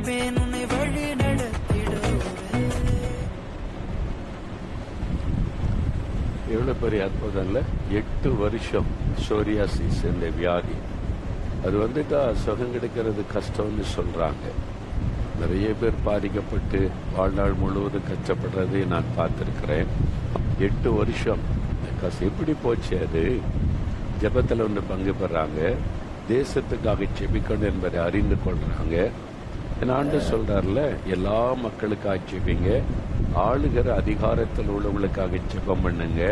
இருப்பேன் உன்னை வழி நடத்திடுவேன். எவ்வளவு பெரிய அற்புதம் இல்ல? 8 வருஷம் சோரியாசிஸ் இந்த வியாதி. அது வந்துட்டா சுகம் கிடைக்கிறது கஷ்டம்னு சொல்றாங்க. நிறைய பேர் பாதிக்கப்பட்டு வாழ்நாள் முழுவதும் கஷ்டப்படுறதை நான் பார்த்திருக்கிறேன். 8 வருஷம் எப்படி போச்சு? அது ஜெபத்தில் ஒன்று பங்கு பெறாங்க, தேசத்துக்காக ஜெபிக்கணும் என்பதை அறிந்து கொள்றாங்க. ஆண்டு சொல்றாருல, எல்லா மக்களுக்காக ஜெபிங்க, ஆளுகிற அதிகாரத்தில் உள்ளவங்களுக்காக ஜெபம் பண்ணுங்க,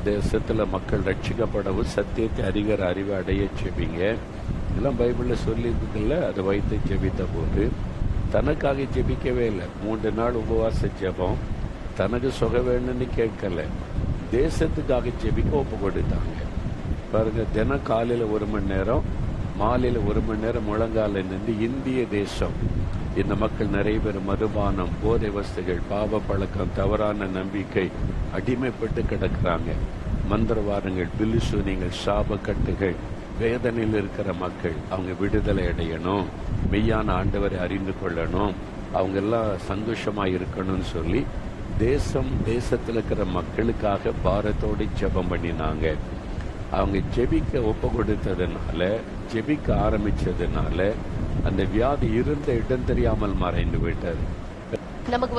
தேசத்துல மக்கள் ரட்சிக்கப்படவும் சத்தியத்தை அறிகிற அறிவை அடைய ஜெபிங்க. இதெல்லாம் பைபிள்ல சொல்லி இருக்குல்ல. அதை வைத்து ஜெபித்த போது தனக்காக ஜெபிக்கவே இல்லை. 3 நாள் உபவாச ஜெபம். தனக்கு சுக வேணும்னு கேட்கல, தேசத்துக்காக ஜெபிக்க ஒப்பு கொடுத்தாங்க. பாருங்க, தினம் காலையில 1 மணி நேரம், மாலையில 1 மணி நேரம் முழங்கால நின்று இந்திய தேசம், இந்த மக்கள் நிறைய பேர் மதுபானம், போதை வஸ்துகள், பாவ பழக்கம், தவறான நம்பிக்கை அடிமைப்பட்டு கிடக்கிறாங்க. மந்திரவாதங்கள், பில்லுசூனியங்கள், சாபக்கட்டுகள், வேதனையில் இருக்கிற மக்கள் அவங்க விடுதலை அடையணும், மெய்யான ஆண்டவரை அறிந்து கொள்ளணும், அவங்க எல்லாம் சந்தோஷமா இருக்கணும்னு சொல்லி தேசத்துல இருக்கிற மக்களுக்காக பாரத்தோடு ஜெபம் பண்ணினாங்க. அவங்க ஜெபிக்க ஒப்பு கொடுத்ததுனால, ஜெபிக்க ஆரம்பிச்சதுனால அந்த வியாதி இருந்த இடம் தெரியாமல் மறைந்து விட்டது. நமக்கு